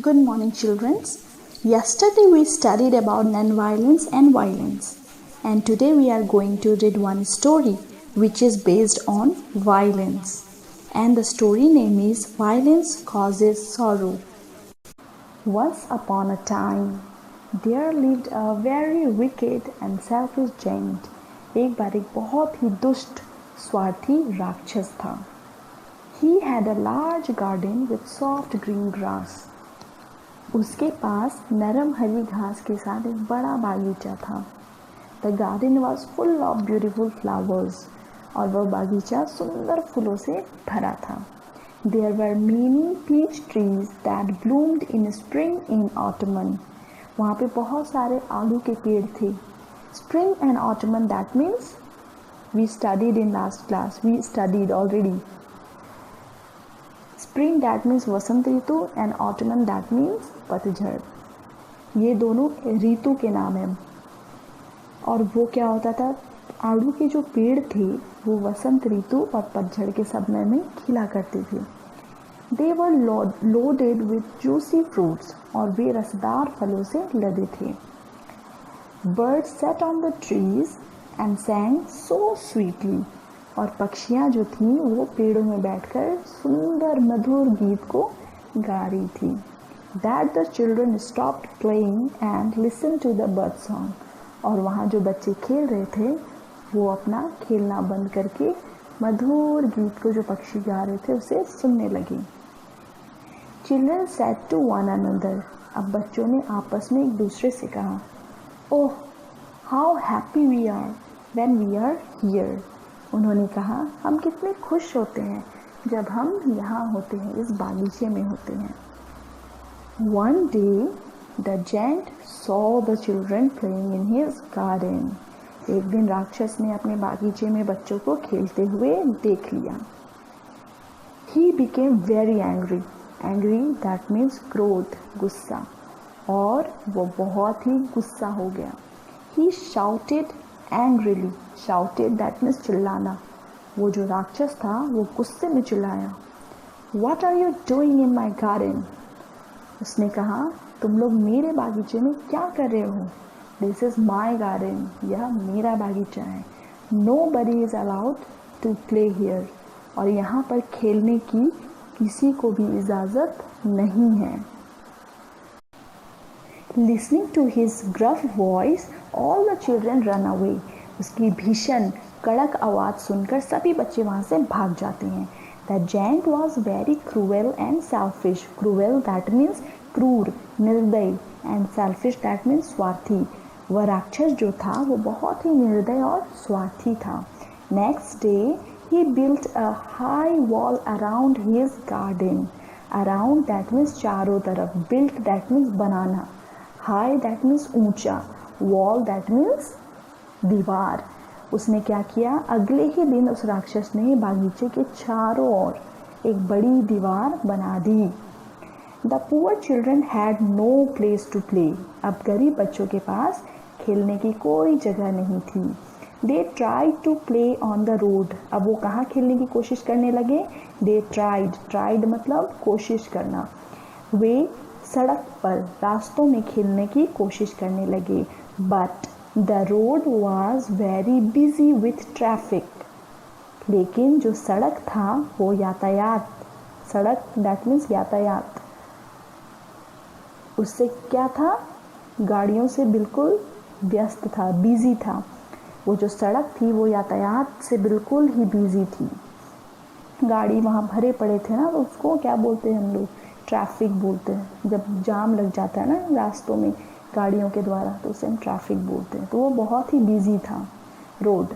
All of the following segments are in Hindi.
Good morning, children. Yesterday we studied about non-violence and violence, and today we are going to read one story which is based on violence, and the story name is Violence Causes Sorrow. Once upon a time, there lived a very wicked and selfish giant. एक बार एक बहुत ही दुष्ट स्वार्थी राक्षस था. He had a large garden with soft green grass. उसके पास नरम हरी घास के साथ एक बड़ा बागीचा था. The garden was full of beautiful flowers. और वह बागीचा सुंदर फूलों से भरा था. There were many peach trees that bloomed in spring and autumn. वहाँ पे बहुत सारे आड़ू के पेड़ थे. Spring and autumn, that means we studied in last class. We studied already. Spring that means Vasant Ritu and autumn that means पतझड़. ये दोनों ऋतु के नाम हैं. और वो क्या होता था, आड़ू के जो पेड़ थे वो वसंत ऋतु और पतझड़ के समय में खिला करते थे. They were loaded with juicy fruits. और वे रसदार फलों से लदे थे. Birds sat on the trees and sang so sweetly. और पक्षियाँ जो थीं वो पेड़ों में बैठकर सुंदर मधुर गीत को गा रही थी. That the children stopped playing and listened to the bird song. और वहाँ जो बच्चे खेल रहे थे वो अपना खेलना बंद करके मधुर गीत को जो पक्षी गा रहे थे उसे सुनने लगे. Children said to one another. अब बच्चों ने आपस में एक दूसरे से कहा, Oh, how happy we are when we are here. उन्होंने कहा, हम कितने खुश होते हैं जब हम यहाँ होते हैं, इस बागीचे में होते हैं. One day, the giant saw the children playing in his garden. एक दिन राक्षस ने अपने बागीचे में बच्चों को खेलते हुए देख लिया. He became very angry. Angry that means क्रोध, गुस्सा. और वो बहुत ही गुस्सा हो गया. He shouted angrily. Shouted that means चिल्लाना. वो जो राक्षस था वो गुस्से में चिल्लाया. What are you doing in my garden? उसने कहा, तुम लोग मेरे बागीचे में क्या कर रहे हो? This is my garden. यह मेरा बागीचा है. Nobody is allowed to play here. और यहाँ पर खेलने की किसी को भी इजाज़त नहीं है. Listening to his gruff voice, all the children run away. उसकी भीषण कड़क आवाज़ सुनकर सभी बच्चे वहाँ से भाग जाते हैं. The giant was very cruel and selfish. Cruel that means क्रूर, निर्दयी, and selfish that means स्वार्थी. वह राक्षस जो था वो बहुत ही निर्दय और स्वार्थी था. Next day, he built a high wall around his garden. Around that means चारों तरफ. Built that means banana. High that means ऊंचा. Wall that means दीवार. उसने क्या किया, अगले ही दिन उस राक्षस ने बागीचे के चारों ओर एक बड़ी दीवार बना दी. The poor children had no place to play. अब गरीब बच्चों के पास खेलने की कोई जगह नहीं थी. They tried to play on the road. अब वो कहाँ खेलने की कोशिश करने लगे? They tried मतलब कोशिश करना. वे सड़क पर, रास्तों में खेलने की कोशिश करने लगे. But the road was very busy with traffic. लेकिन जो सड़क था वो यातायात, सड़क that means यातायात, उससे क्या था, गाड़ियों से बिल्कुल व्यस्त था, बिजी था. वो जो सड़क थी वो यातायात से बिल्कुल ही बिजी थी. गाड़ी वहाँ भरे पड़े थे ना, तो उसको क्या बोलते हैं हम लोग? ट्रैफिक बोलते हैं. जब जाम लग जाता है ना रास्तों में गाड़ियों के द्वारा तो उसे हम ट्रैफिक बोलते हैं. तो वो बहुत ही बिजी था road.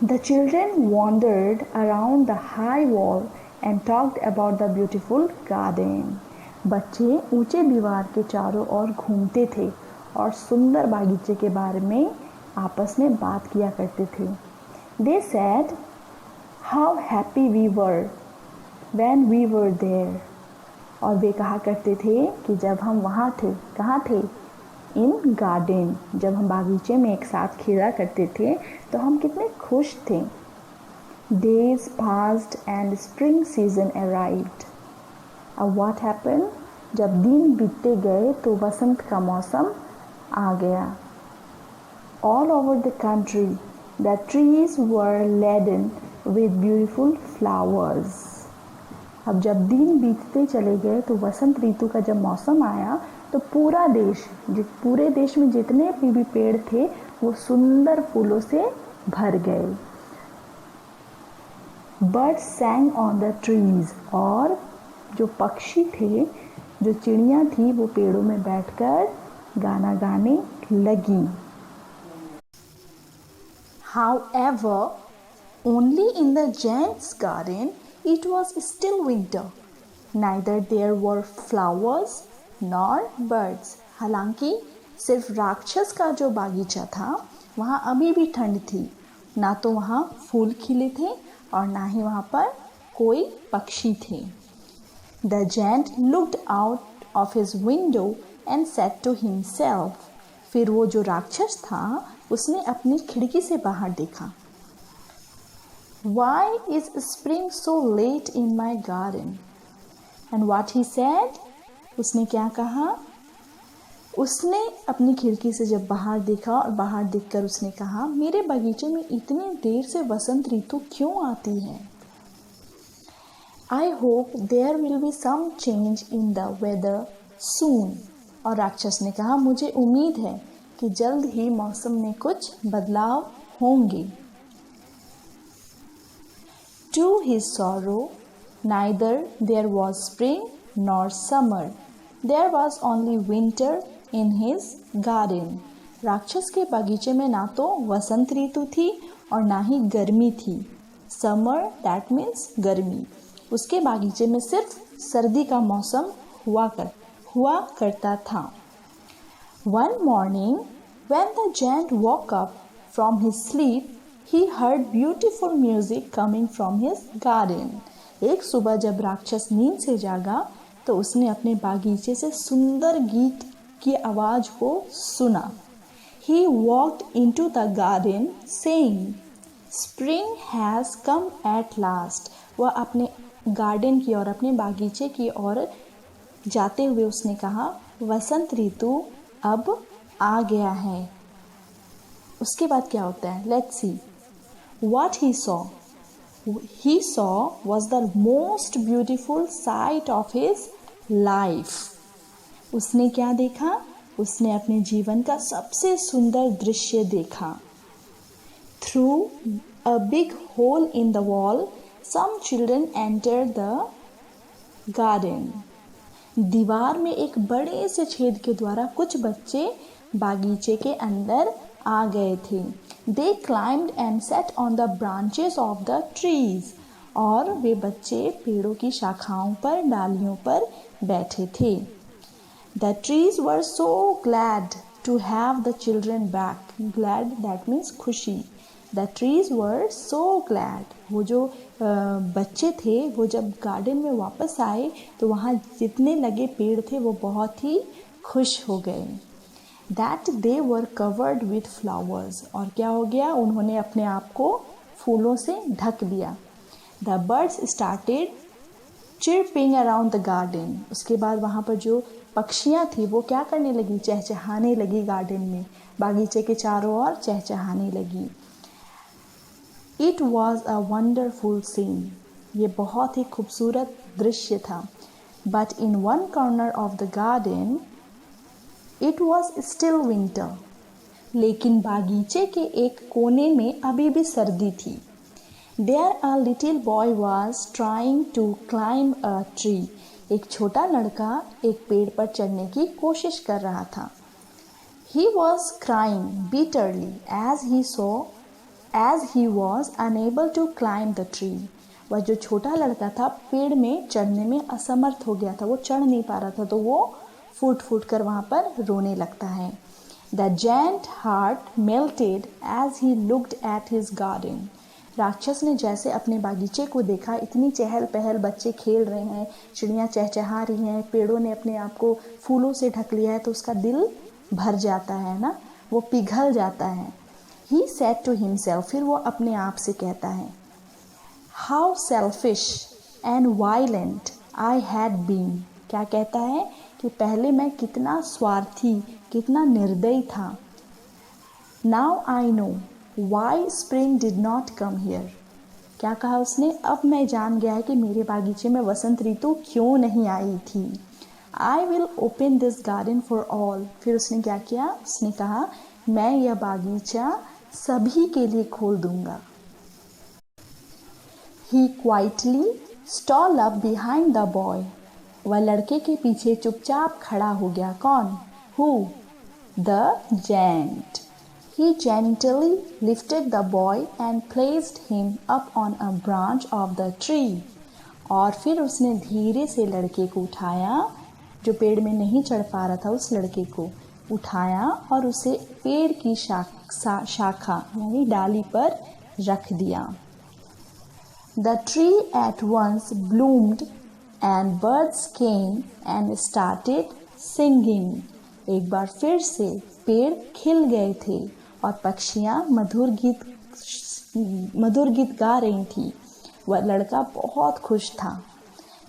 The children wandered around the high wall and talked about the beautiful garden. बच्चे ऊंचे दीवार के चारों ओर घूमते थे और सुंदर बागीचे के बारे में आपस में बात किया करते थे. They said, how happy we were when we were there. और वे कहा करते थे कि जब हम वहाँ थे, कहाँ थे? In garden. जब हम बागीचे में एक साथ खेला करते थे तो हम कितने खुश थे. Days passed and spring season arrived. What happened? जब दिन बीतते गए तो वसंत का मौसम आ गया। All over the country, the trees were laden with beautiful flowers. अब जब दिन बीतते चले गए तो वसंत ऋतु का जब मौसम आया तो पूरे देश में जितने भी पेड़ थे वो सुंदर फूलों से भर गए। Birds sang on the trees, और जो पक्षी थे, जो चिड़िया थी, वो पेड़ों में बैठकर गाना गाने लगी। However, only in the giant's garden it was still winter. Neither there were flowers nor birds. हालांकि सिर्फ राक्षस का जो बागीचा था वहाँ अभी भी ठंड थी, ना तो वहाँ फूल खिले थे और ना ही वहाँ पर कोई पक्षी थे। The giant looked out of his window and said to himself. फिर वो जो राक्षस था उसने अपनी खिड़की से बाहर देखा। Why is spring so late in my garden? And what he said? उसने क्या कहा? उसने अपनी खिड़की से जब बाहर देखा और बाहर देखकर उसने कहा, मेरे बगीचे में इतनी देर से वसंत ऋतु क्यों आती है? I hope there will be some change in the weather soon. और राक्षस ने कहा, मुझे उम्मीद है कि जल्द ही मौसम में कुछ बदलाव होंगे। To his sorrow, neither there was spring nor summer. There was only winter in his garden. राक्षस के बगीचे में ना तो वसंत ऋतु थी और ना ही गर्मी थी। Summer, that means गर्मी। उसके बागीचे में सिर्फ सर्दी का मौसम हुआ करता था। One morning, when the giant woke up from his sleep, he heard beautiful music coming from his garden. एक सुबह जब राक्षस नींद से जागा तो उसने अपने बागीचे से सुंदर गीत की आवाज को सुना। He walked into the garden saying, "Spring has come at last." वह अपने गार्डन की ओर, अपने बागीचे की ओर जाते हुए उसने कहा, वसंत ऋतु अब आ गया है। उसके बाद क्या होता है? Let's see. What he saw was the most beautiful sight of his life. उसने क्या देखा? उसने अपने जीवन का सबसे सुंदर दृश्य देखा। Through a big hole in the wall, some children entered the garden. दीवार में एक बड़े से छेद के द्वारा कुछ बच्चे बागीचे के अंदर आ गए थे। They climbed and sat on the branches of the trees. और वे बच्चे पेड़ों की शाखाओं पर, डालियों पर बैठे थे। The trees were so glad to have the children back. Glad, that means खुशी। The trees were so glad. वो जो बच्चे थे वो जब गार्डन में वापस आए तो वहाँ जितने लगे पेड़ थे वो बहुत ही खुश हो गए। That they were covered with flowers. और क्या हो गया? उन्होंने अपने आप को फूलों से ढक लिया। The birds started chirping around the garden. उसके बाद वहाँ पर जो पक्षियाँ थी वो क्या करने लगी? चहचहाने लगी गार्डन में, बागीचे के चारों ओर चहचहाने लगी। It was a wonderful scene. ये बहुत ही खूबसूरत दृश्य था। But in one corner of the garden, it was still winter. लेकिन बागीचे के एक कोने में अभी भी सर्दी थी। There a little boy was trying to climb a tree. एक छोटा लड़का एक पेड़ पर चढ़ने की कोशिश कर रहा था। He was crying bitterly as he was unable to climb the tree. वह जो छोटा लड़का था पेड़ में चढ़ने में असमर्थ हो गया था, वो चढ़ नहीं पा रहा था, तो वो फूट फूट कर वहाँ पर रोने लगता है। The giant heart melted as he looked at his garden. राक्षस ने जैसे अपने बागीचे को देखा, इतनी चहल पहल, बच्चे खेल रहे हैं, चिड़ियाँ चहचहा रही हैं, पेड़ों ने अपने आप को फूलों से ढक लिया है, तो उसका दिल भर जाता है ना, वो पिघल जाता है। He said to himself, फिर वो अपने आप से कहता है, How selfish and violent I had been. क्या कहता है कि पहले मैं कितना स्वार्थी, कितना निर्दयी था। Now I know why spring did not come here. क्या कहा उसने, अब मैं जान गया है कि मेरे बागीचे में वसंत ऋतु क्यों नहीं आई थी। I will open this garden for all. फिर उसने क्या किया, उसने कहा मैं यह बागीचा सभी के लिए खोल दूंगा। He quietly stole up behind the boy. वह लड़के के पीछे चुपचाप खड़ा हो गया। कौन? Who? The giant. He gently lifted the boy and placed him up on a branch of the tree. और फिर उसने धीरे से लड़के को उठाया, जो पेड़ में नहीं चढ़ पा रहा था उस लड़के को उठाया और उसे पेड़ की शाखा यानी डाली पर रख दिया। The tree at once bloomed and birds came and started singing. एक बार फिर से पेड़ खिल गए थे और पक्षियाँ मधुर गीत गा रही थी। वह लड़का बहुत खुश था।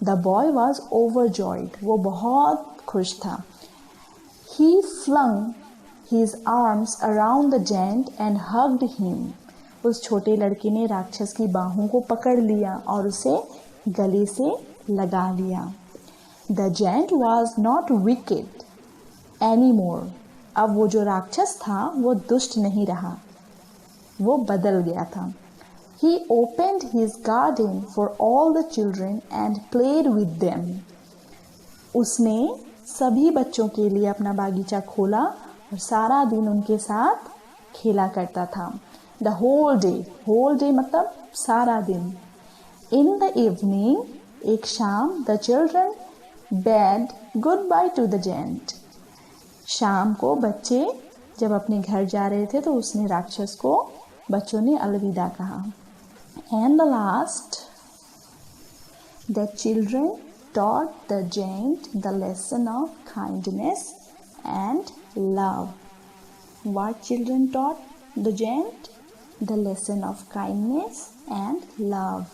The boy was overjoyed. वो बहुत खुश था। He flung his arms around the giant and hugged him. उस छोटे लड़के ने राक्षस की बाहों को पकड़ लिया और उसे गले से लगा लिया। The giant was not wicked anymore. अब वो जो राक्षस था वो दुष्ट नहीं रहा, वो बदल गया था। He opened his garden for all the children and played with them. उसने सभी बच्चों के लिए अपना बागीचा खोला और सारा दिन उनके साथ खेला करता था। The whole day मतलब सारा दिन। In the evening, एक शाम, the children bade goodbye to the giant. शाम को बच्चे जब अपने घर जा रहे थे तो उसने राक्षस को बच्चों ने अलविदा कहा। And the last, the children taught the giant the lesson of kindness and love. What children taught the giant? The lesson of kindness and love.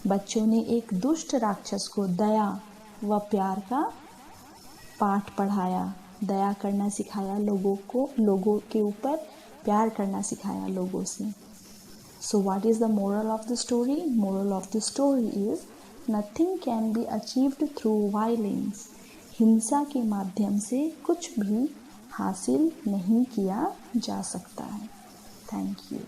बच्चों ने एक दुष्ट राक्षस को दया व प्यार का पाठ पढ़ाया, दया करना सिखाया लोगों के ऊपर प्यार करना सिखाया लोगों से। So what is the moral of the story? Moral of the story is nothing can be achieved through violence. हिंसा के माध्यम से कुछ भी हासिल नहीं किया जा सकता है। Thank you.